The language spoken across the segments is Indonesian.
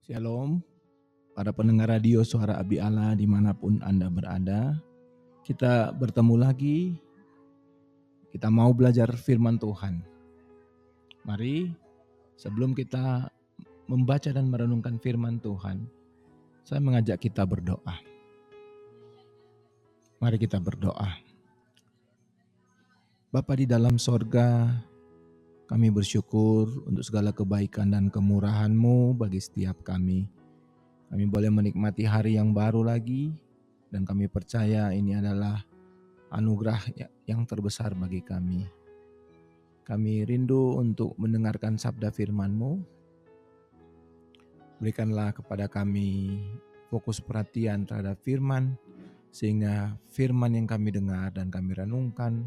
Shalom, para pendengar radio Suara Abi Allah dimanapun Anda berada. Kita bertemu lagi, kita mau belajar firman Tuhan. Mari sebelum kita membaca dan merenungkan firman Tuhan, saya mengajak kita berdoa. Mari kita berdoa. Bapa di dalam sorga, kami bersyukur untuk segala kebaikan dan kemurahan-Mu bagi setiap kami. Kami boleh menikmati hari yang baru lagi, dan kami percaya ini adalah anugerah yang terbesar bagi kami. Kami rindu untuk mendengarkan sabda firman-Mu. Berikanlah kepada kami fokus perhatian terhadap firman, sehingga firman yang kami dengar dan kami renungkan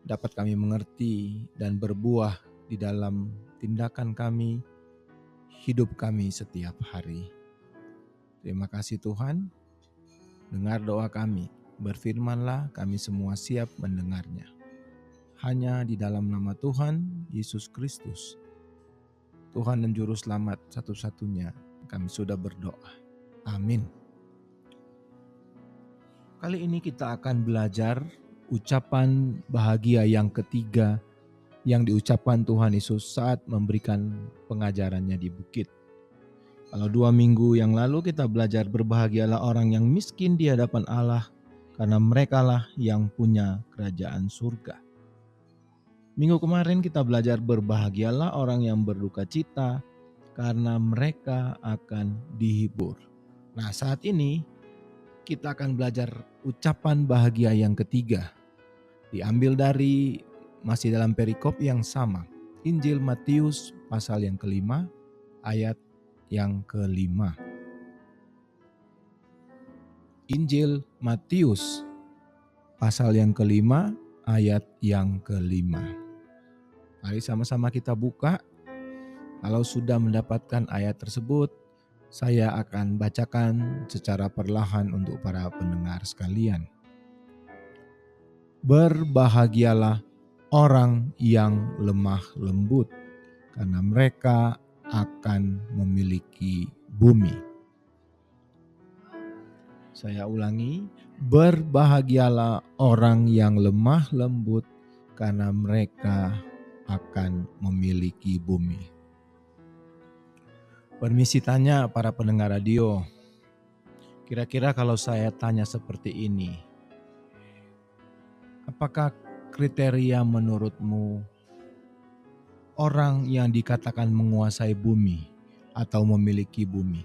dapat kami mengerti dan berbuah di dalam tindakan kami, hidup kami setiap hari. Terima kasih Tuhan, dengar doa kami, berfirmanlah, kami semua siap mendengarnya. Hanya di dalam nama Tuhan Yesus Kristus, Tuhan dan Juru Selamat satu-satunya, kami sudah berdoa. Amin. Kali ini kita akan belajar ucapan bahagia yang ketiga yang diucapkan Tuhan Yesus saat memberikan pengajarannya di bukit. Kalau 2 minggu yang lalu kita belajar berbahagialah orang yang miskin di hadapan Allah, karena merekalah yang punya kerajaan surga. Minggu kemarin kita belajar berbahagialah orang yang berduka cita, karena mereka akan dihibur. Nah, saat ini kita akan belajar ucapan bahagia yang ketiga. Diambil dari masih dalam perikop yang sama. Injil Matius pasal yang kelima, ayat yang kelima. Injil Matius pasal yang kelima, ayat yang kelima. Mari sama-sama kita buka. Kalau sudah mendapatkan ayat tersebut, saya akan bacakan secara perlahan untuk para pendengar sekalian. Berbahagialah orang yang lemah lembut, karena mereka akan memiliki bumi. Saya ulangi, berbahagialah orang yang lemah lembut, karena mereka akan memiliki bumi. Permisi tanya para pendengar radio, kira-kira kalau saya tanya seperti ini, apakah kriteria menurutmu orang yang dikatakan menguasai bumi atau memiliki bumi?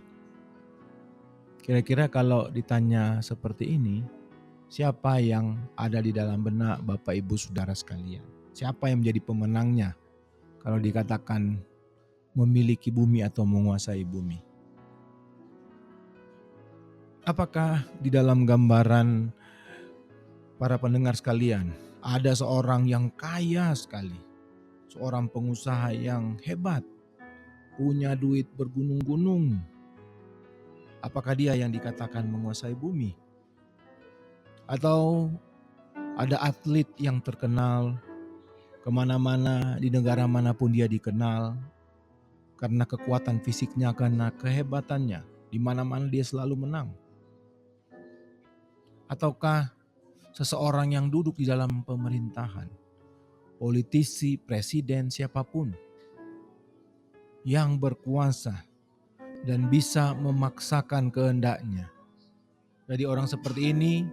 Kira-kira kalau ditanya seperti ini, siapa yang ada di dalam benak Bapak Ibu Saudara sekalian? Siapa yang menjadi pemenangnya kalau dikatakan memiliki bumi atau menguasai bumi? Apakah di dalam gambaran para pendengar sekalian ada seorang yang kaya sekali, seorang pengusaha yang hebat, punya duit bergunung-gunung? Apakah dia yang dikatakan menguasai bumi? Atau ada atlet yang terkenal, kemana-mana di negara manapun dia dikenal karena kekuatan fisiknya, karena kehebatannya, di mana-mana dia selalu menang? Ataukah seseorang yang duduk di dalam pemerintahan, politisi, presiden, siapapun yang berkuasa dan bisa memaksakan kehendaknya? Jadi orang seperti ini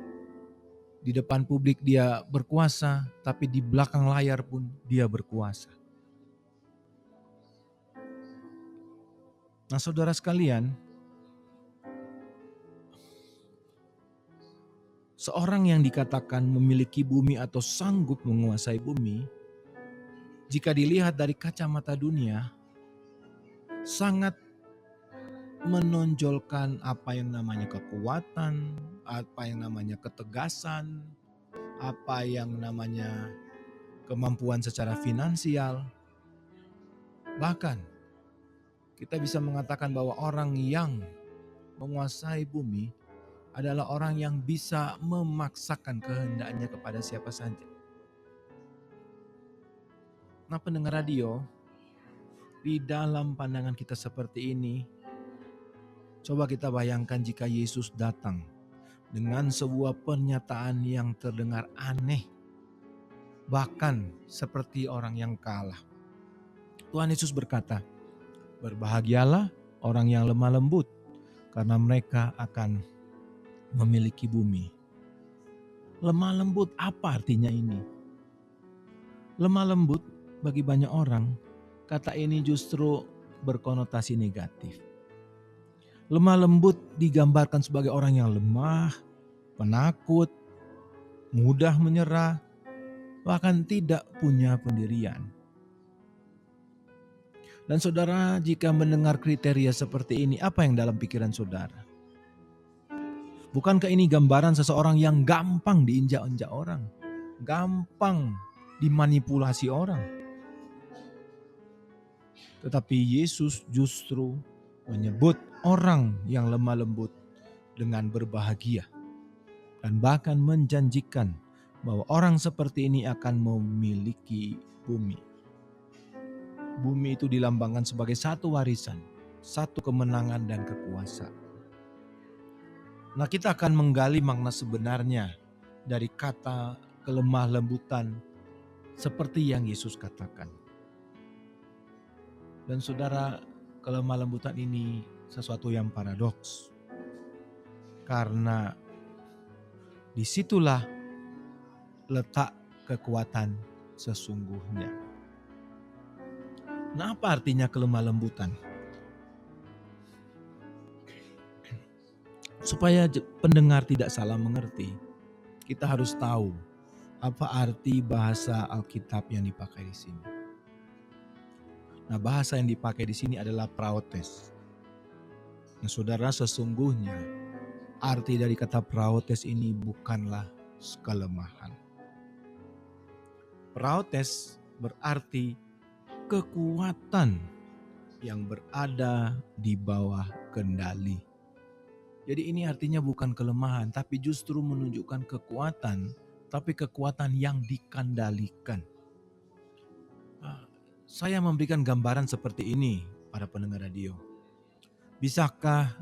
di depan publik dia berkuasa, tapi di belakang layar pun dia berkuasa. Nah, saudara sekalian, seorang yang dikatakan memiliki bumi atau sanggup menguasai bumi, jika dilihat dari kacamata dunia, sangat menonjolkan apa yang namanya kekuatan, apa yang namanya ketegasan, apa yang namanya kemampuan secara finansial. Bahkan kita bisa mengatakan bahwa orang yang menguasai bumi adalah orang yang bisa memaksakan kehendaknya kepada siapa saja. Nah, pendengar radio, di dalam pandangan kita seperti ini, Coba kita bayangkan jika Yesus datang dengan sebuah pernyataan yang terdengar aneh, bahkan seperti orang yang kalah. Tuhan Yesus berkata, "Berbahagialah orang yang lemah lembut, karena mereka akan memiliki bumi." Lemah lembut, apa artinya ini? Lemah lembut bagi banyak orang, kata ini justru berkonotasi negatif. Lemah lembut digambarkan sebagai orang yang lemah, penakut, mudah menyerah, bahkan tidak punya pendirian. Dan saudara, jika mendengar kriteria seperti ini, apa yang dalam pikiran saudara? Bukankah ini gambaran seseorang yang gampang diinjak-injak orang, gampang dimanipulasi orang? Tetapi Yesus justru menyebut orang yang lemah lembut dengan berbahagia, dan bahkan menjanjikan bahwa orang seperti ini akan memiliki bumi. Bumi itu dilambangkan sebagai satu warisan, satu kemenangan dan kekuasaan. Nah, kita akan menggali makna sebenarnya dari kata kelemah lembutan seperti yang Yesus katakan. Dan saudara, kelemah lembutan ini sesuatu yang paradoks. Karena disitulah letak kekuatan sesungguhnya. Nah, apa artinya kelemah lembutan? Supaya pendengar tidak salah mengerti, kita harus tahu apa arti bahasa Alkitab yang dipakai di sini. Nah, bahasa yang dipakai di sini adalah praotes. Nah, saudara, sesungguhnya arti dari kata praotes ini bukanlah kelemahan. Praotes berarti kekuatan yang berada di bawah kendali. Jadi ini artinya bukan kelemahan, tapi justru menunjukkan kekuatan, tapi kekuatan yang dikendalikan. Saya memberikan gambaran seperti ini para pendengar radio. Bisakah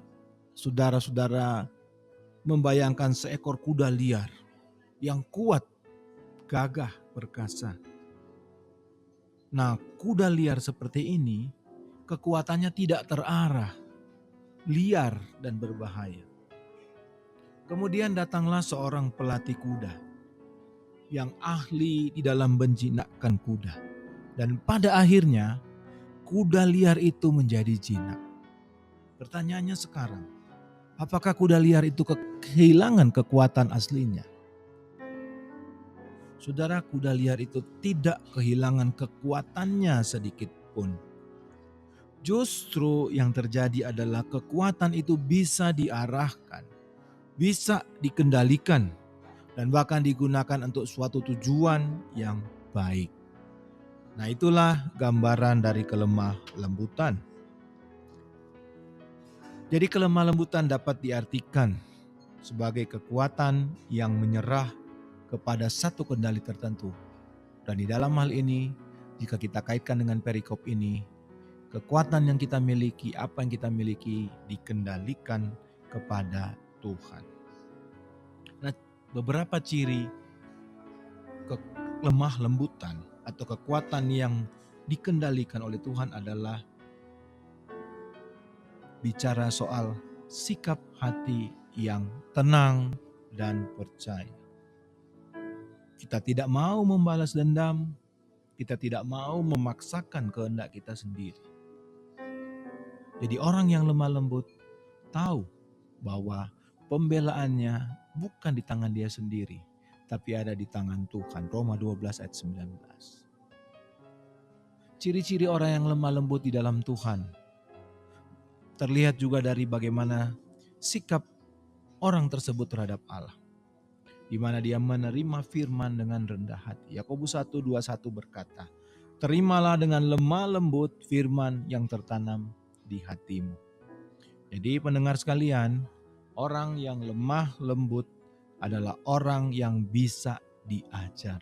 saudara-saudara membayangkan seekor kuda liar yang kuat, gagah, perkasa? Nah, kuda liar seperti ini kekuatannya tidak terarah, liar dan berbahaya. Kemudian datanglah seorang pelatih kuda yang ahli di dalam menjinakkan kuda. Dan pada akhirnya kuda liar itu menjadi jinak. Pertanyaannya sekarang, apakah kuda liar itu kehilangan kekuatan aslinya? Saudara, kuda liar itu tidak kehilangan kekuatannya sedikit pun. Justru yang terjadi adalah kekuatan itu bisa diarahkan, bisa dikendalikan, dan bahkan digunakan untuk suatu tujuan yang baik. Nah, itulah gambaran dari kelemah lembutan. Jadi kelemah lembutan dapat diartikan sebagai kekuatan yang menyerah kepada satu kendali tertentu. Dan di dalam hal ini, jika kita kaitkan dengan perikop ini, kekuatan yang kita miliki, apa yang kita miliki dikendalikan kepada Tuhan. Nah, beberapa ciri kelemah lembutan atau kekuatan yang dikendalikan oleh Tuhan adalah bicara soal sikap hati yang tenang dan percaya. Kita tidak mau membalas dendam, kita tidak mau memaksakan kehendak kita sendiri. Jadi orang yang lemah lembut tahu bahwa pembelaannya bukan di tangan dia sendiri, tapi ada di tangan Tuhan. Roma 12 ayat 19. Ciri-ciri orang yang lemah lembut di dalam Tuhan terlihat juga dari bagaimana sikap orang tersebut terhadap Allah, di mana dia menerima firman dengan rendah hati. Yakobus 1:21 berkata, "Terimalah dengan lemah lembut firman yang tertanam di hatimu." Jadi pendengar sekalian, orang yang lemah lembut adalah orang yang bisa diajar,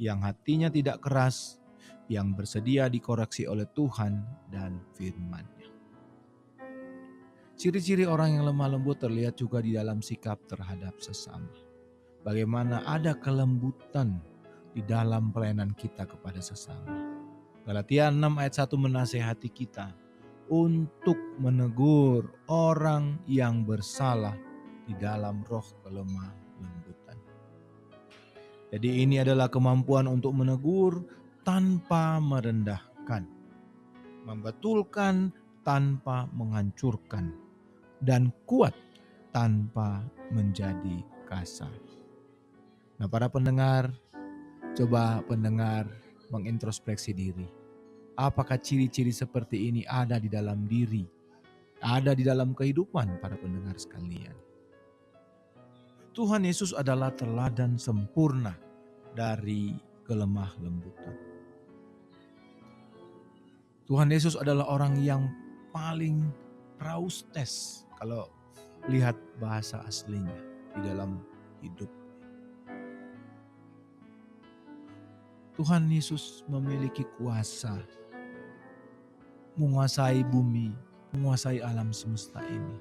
yang hatinya tidak keras, yang bersedia dikoreksi oleh Tuhan dan firman-Nya. Ciri-ciri orang yang lemah lembut terlihat juga di dalam sikap terhadap sesama. Bagaimana ada kelembutan di dalam pelayanan kita kepada sesama. Galatia 6 ayat 1 menasehati kita untuk menegur orang yang bersalah di dalam roh kelemah lembutan. Jadi ini adalah kemampuan untuk menegur tanpa merendahkan, membetulkan tanpa menghancurkan, dan kuat tanpa menjadi kasar. Nah, para pendengar, coba pendengar mengintrospeksi diri. Apakah ciri-ciri seperti ini ada di dalam diri, ada di dalam kehidupan para pendengar sekalian? Tuhan Yesus adalah teladan sempurna dari kelemah lembutan. Tuhan Yesus adalah orang yang paling praustes kalau lihat bahasa aslinya di dalam hidup. Tuhan Yesus memiliki kuasa menguasai bumi, menguasai alam semesta ini.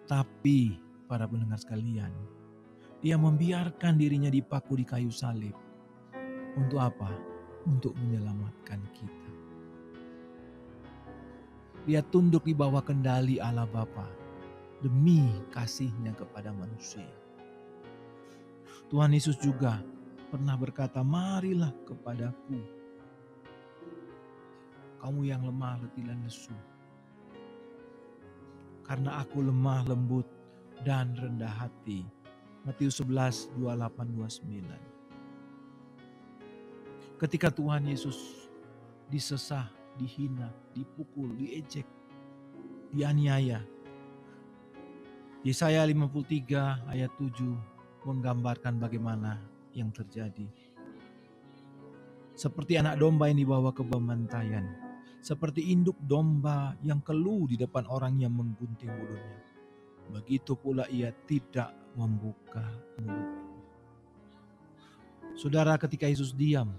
Tapi para pendengar sekalian, Dia membiarkan dirinya dipaku di kayu salib. Untuk apa? Untuk menyelamatkan kita. Dia tunduk di bawah kendali Allah Bapa demi kasih-Nya kepada manusia. Tuhan Yesus juga pernah berkata, "Marilah kepadaku, kamu yang lemah, letih dan lesu. Karena aku lemah, lembut, dan rendah hati." Matius 11, 28, 29. Ketika Tuhan Yesus disesah, dihina, dipukul, diejek, dianiaya. Yesaya 53 ayat 7 menggambarkan bagaimana yang terjadi. Seperti anak domba yang dibawa ke pembantaian, seperti induk domba yang keluh di depan orang yang menggunting bulunya, begitu pula ia tidak membuka mulutnya. Saudara, ketika Yesus diam,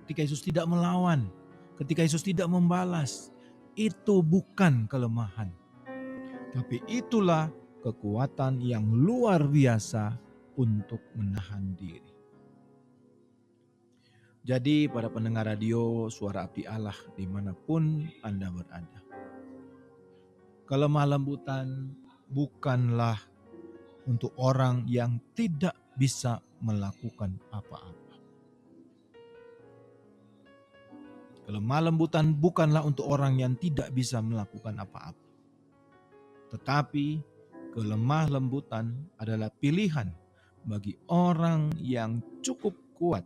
ketika Yesus tidak melawan, ketika Yesus tidak membalas, itu bukan kelemahan. Tapi itulah kekuatan yang luar biasa untuk menahan diri. Jadi para pendengar radio Suara Abdi Allah dimanapun Anda berada, kelemah lembutan bukanlah untuk orang yang tidak bisa melakukan apa-apa. Kelemah lembutan bukanlah untuk orang yang tidak bisa melakukan apa-apa. Tetapi kelemah lembutan adalah pilihan bagi orang yang cukup kuat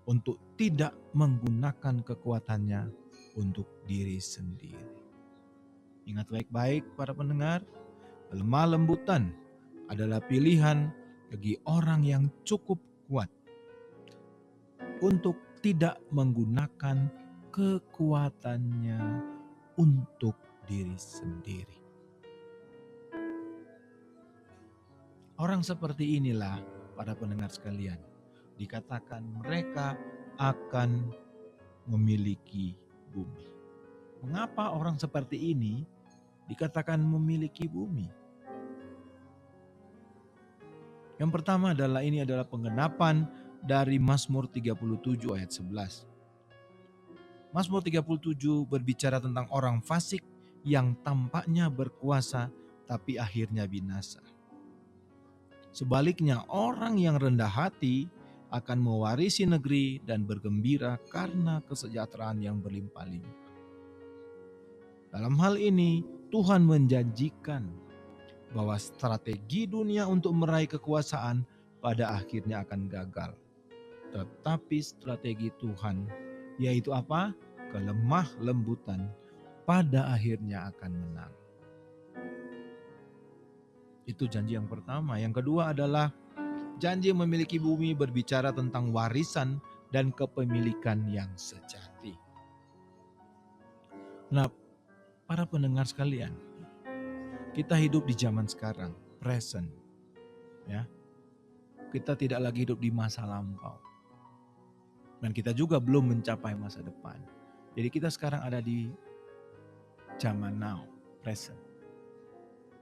untuk tidak menggunakan kekuatannya untuk diri sendiri. Ingat baik-baik para pendengar, kelemah lembutan adalah pilihan bagi orang yang cukup kuat untuk tidak menggunakan kekuatannya untuk diri sendiri. Orang seperti inilah para pendengar sekalian, dikatakan mereka akan memiliki bumi. Mengapa orang seperti ini dikatakan memiliki bumi? Yang pertama adalah ini adalah penggenapan dari Mazmur 37 ayat 11. Mazmur 37 berbicara tentang orang fasik yang tampaknya berkuasa tapi akhirnya binasa. Sebaliknya orang yang rendah hati akan mewarisi negeri dan bergembira karena kesejahteraan yang berlimpah-limpah. Dalam hal ini Tuhan menjanjikan bahwa strategi dunia untuk meraih kekuasaan pada akhirnya akan gagal. Tetapi strategi Tuhan, yaitu apa? Kelemah lembutan, pada akhirnya akan menang. Itu janji yang pertama. Yang kedua adalah janji memiliki bumi berbicara tentang warisan dan kepemilikan yang sejati. Nah, para pendengar sekalian, kita hidup di zaman sekarang, present. Ya. Kita tidak lagi hidup di masa lampau. Dan kita juga belum mencapai masa depan. Jadi kita sekarang ada di zaman now. present.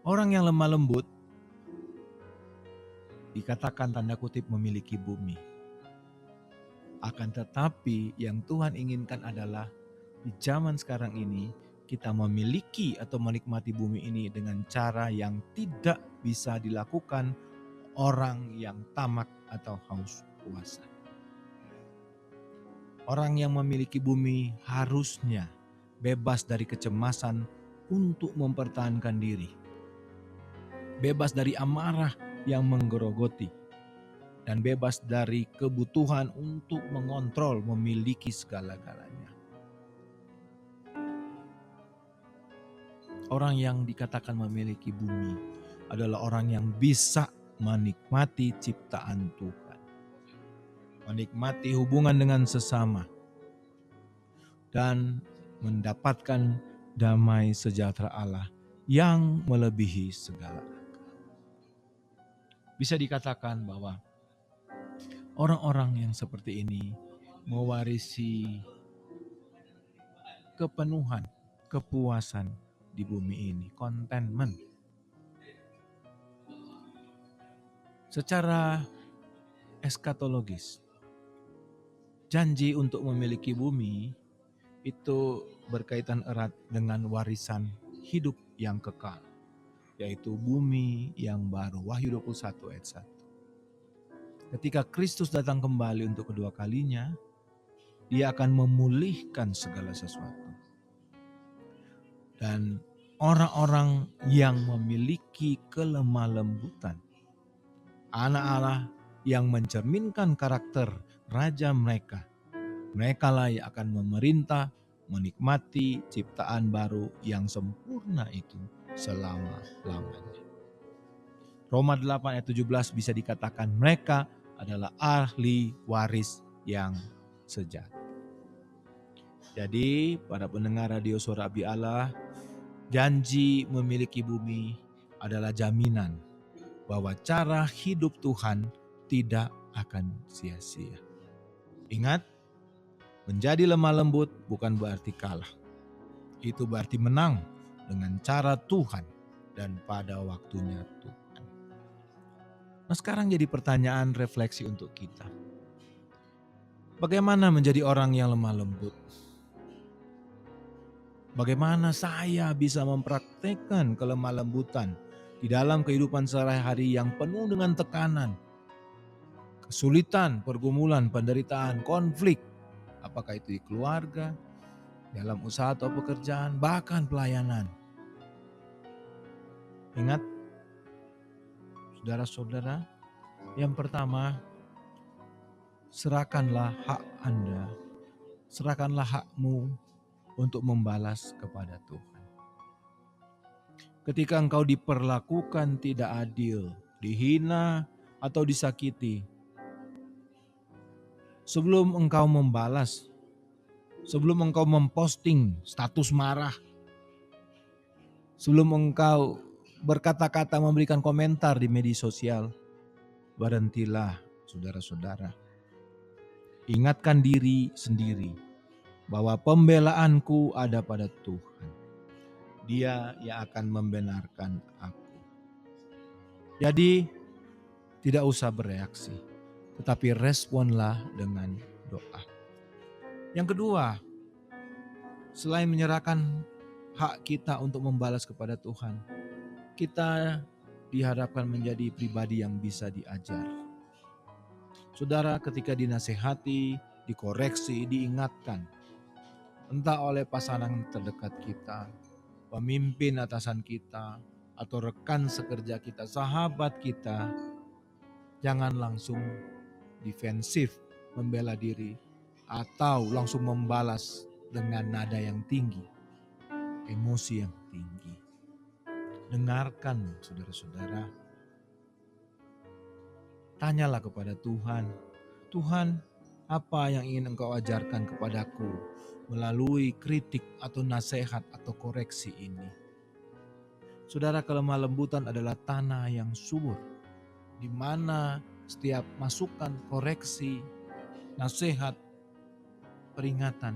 Orang yang lemah lembut dikatakan tanda kutip memiliki bumi. Akan tetapi yang Tuhan inginkan adalah di zaman sekarang ini kita memiliki atau menikmati bumi ini dengan cara yang tidak bisa dilakukan orang yang tamak atau haus kuasa. Orang yang memiliki bumi harusnya bebas dari kecemasan untuk mempertahankan diri. Bebas dari amarah yang menggerogoti. Dan bebas dari kebutuhan untuk mengontrol, memiliki segala-galanya. Orang yang dikatakan memiliki bumi adalah orang yang bisa menikmati ciptaan Tuhan. Menikmati hubungan dengan sesama. Dan mendapatkan damai sejahtera Allah yang melebihi segala akal. Bisa dikatakan bahwa orang-orang yang seperti ini mewarisi kepenuhan, kepuasan di bumi ini, contentment. Secara eskatologis, janji untuk memiliki bumi itu berkaitan erat dengan warisan hidup yang kekal, yaitu bumi yang baru. Wahyu 21 ayat 1. Ketika Kristus datang kembali untuk kedua kalinya, Dia akan memulihkan segala sesuatu. Dan orang-orang yang memiliki kelemah lembutan, anak Allah yang mencerminkan karakter raja mereka, merekalah yang akan memerintah, menikmati ciptaan baru yang sempurna itu selama-lamanya. Roma 8 ayat 17 bisa dikatakan mereka adalah ahli waris yang sejati. Jadi para pendengar radio Suara Abdi Allah, janji memiliki bumi adalah jaminan bahwa cara hidup Tuhan tidak akan sia-sia. Ingat, menjadi lemah lembut bukan berarti kalah. Itu berarti menang dengan cara Tuhan dan pada waktunya Tuhan. Nah, sekarang jadi pertanyaan refleksi untuk kita. Bagaimana menjadi orang yang lemah lembut? Bagaimana saya bisa mempraktekkan kelemah lembutan di dalam kehidupan sehari-hari yang penuh dengan tekanan, kesulitan, pergumulan, penderitaan, konflik, apakah itu di keluarga, dalam usaha atau pekerjaan, bahkan pelayanan. Ingat, saudara-saudara, yang pertama, serahkanlah hak Anda, serahkanlah hakmu untuk membalas kepada Tuhan. Ketika engkau diperlakukan tidak adil, dihina atau disakiti, sebelum engkau membalas, sebelum engkau memposting status marah, sebelum engkau berkata-kata memberikan komentar di media sosial, berhentilah saudara-saudara. Ingatkan diri sendiri bahwa pembelaanku ada pada Tuhan. Dia yang akan membenarkan aku. Jadi tidak usah bereaksi, tetapi responlah dengan doa. Yang kedua, selain menyerahkan hak kita untuk membalas kepada Tuhan, kita diharapkan menjadi pribadi yang bisa diajar. Saudara, ketika dinasehati, dikoreksi, diingatkan, entah oleh pasangan terdekat kita, pemimpin atasan kita, atau rekan sekerja kita, sahabat kita, jangan langsung defensif membela diri atau langsung membalas dengan nada yang tinggi, emosi yang tinggi. Dengarkan saudara-saudara. Tanyalah kepada Tuhan, Tuhan, apa yang ingin Engkau ajarkan kepadaku melalui kritik atau nasihat atau koreksi ini? Saudara, kelemah lembutan adalah tanah yang subur, di mana setiap masukan, koreksi, nasihat, peringatan,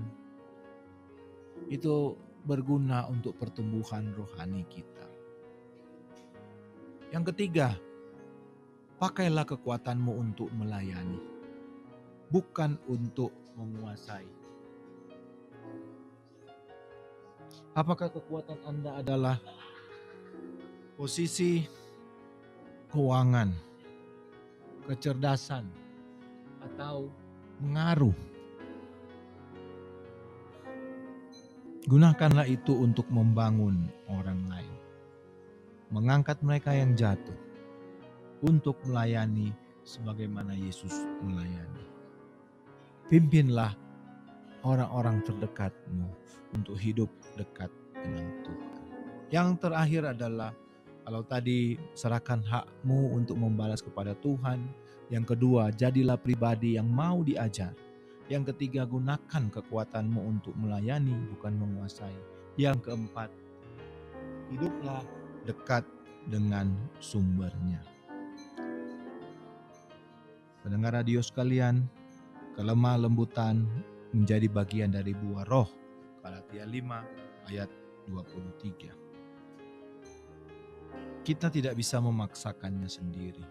itu berguna untuk pertumbuhan rohani kita. Yang ketiga, pakailah kekuatanmu untuk melayani, bukan untuk menguasai. Apakah kekuatan Anda adalah posisi keuangan, kecerdasan, atau pengaruh? Gunakanlah itu untuk membangun orang lain, mengangkat mereka yang jatuh, untuk melayani sebagaimana Yesus melayani. Pimpinlah orang-orang terdekatmu untuk hidup dekat dengan Tuhan. Yang terakhir adalah, kalau tadi serahkan hakmu untuk membalas kepada Tuhan. Yang kedua, jadilah pribadi yang mau diajar. Yang ketiga, gunakan kekuatanmu untuk melayani, bukan menguasai. Yang keempat, hiduplah dekat dengan sumbernya. Pendengar radio sekalian, kelemah lembutan menjadi bagian dari buah roh. Galatia 5 ayat 23. Kita tidak bisa memaksakannya sendiri.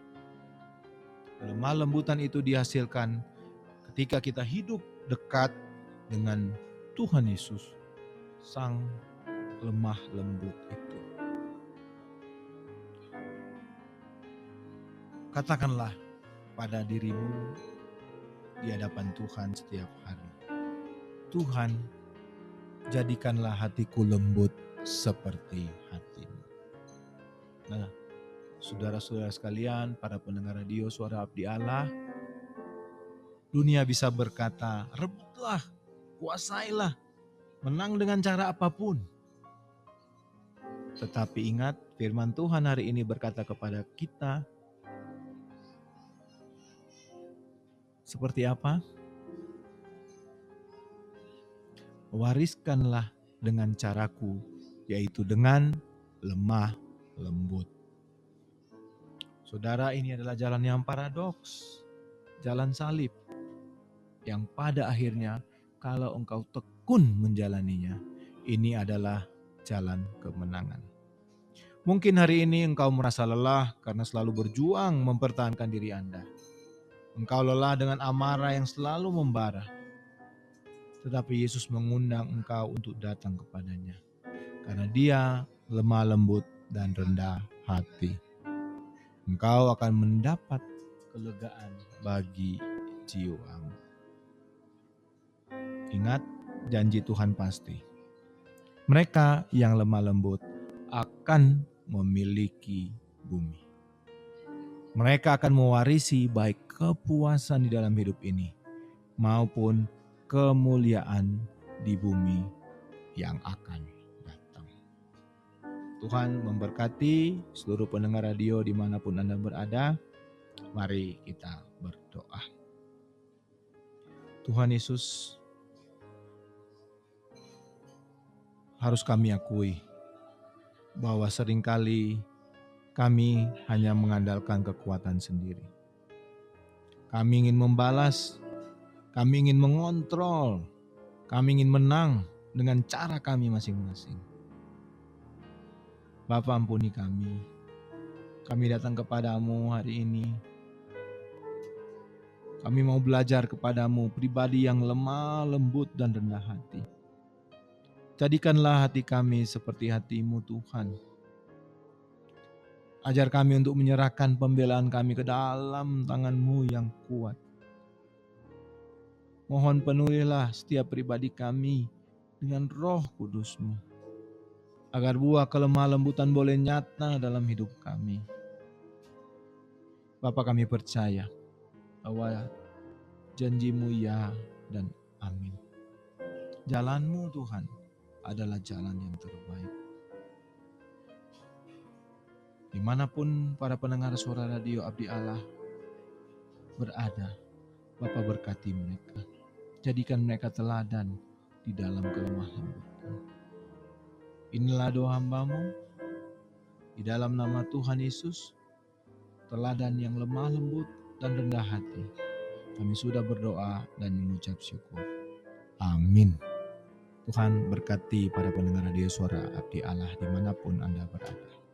Kelemah lembutan itu dihasilkan ketika kita hidup dekat dengan Tuhan Yesus, Sang lemah lembut itu. Katakanlah pada dirimu di hadapan Tuhan setiap hari, Tuhan, jadikanlah hatiku lembut seperti hatimu. Nah, saudara-saudara sekalian, para pendengar radio Suara Abdi Allah, dunia bisa berkata, rebutlah, kuasailah, menang dengan cara apapun. Tetapi ingat, firman Tuhan hari ini berkata kepada kita, seperti apa? Wariskanlah dengan caraku, yaitu dengan lemah lembut. Saudara, ini adalah jalan yang paradoks, jalan salib, yang pada akhirnya kalau engkau tekun menjalaninya, ini adalah jalan kemenangan. Mungkin hari ini engkau merasa lelah karena selalu berjuang mempertahankan diri Anda. Engkau lelah dengan amarah yang selalu membara. Tetapi Yesus mengundang engkau untuk datang kepadanya, karena Dia lemah lembut dan rendah hati. Engkau akan mendapat kelegaan bagi jiwamu. Ingat, janji Tuhan pasti. Mereka yang lemah lembut akan memiliki bumi. Mereka akan mewarisi baik kepuasan di dalam hidup ini maupun kemuliaan di bumi yang akan datang. Tuhan memberkati seluruh pendengar radio dimanapun Anda berada. Mari kita berdoa. Tuhan Yesus, harus kami akui bahwa seringkali kami hanya mengandalkan kekuatan sendiri. Kami ingin membalas, kami ingin mengontrol, kami ingin menang dengan cara kami masing-masing. Bapa, ampuni kami. Kami datang kepadamu hari ini. Kami mau belajar kepadamu, pribadi yang lemah, lembut, dan rendah hati. Jadikanlah hati kami seperti hati-Mu, Tuhan. Ajar kami untuk menyerahkan pembelaan kami ke dalam tangan-Mu yang kuat. Mohon penuhilah setiap pribadi kami dengan Roh Kudus-Mu, agar buah kelemah lembutan boleh nyata dalam hidup kami. Bapa, kami percaya bahwa janji-Mu ya dan amin. Jalan-Mu Tuhan adalah jalan yang terbaik. Dimanapun para pendengar suara radio Abdi Allah berada, Bapa berkati mereka. Jadikan mereka teladan di dalam kelemah lembutan. Inilah doa hamba-Mu, di dalam nama Tuhan Yesus, teladan yang lemah lembut dan rendah hati. Kami sudah berdoa dan mengucap syukur. Amin. Tuhan berkati para pendengar radio suara Abdi Allah dimanapun Anda berada.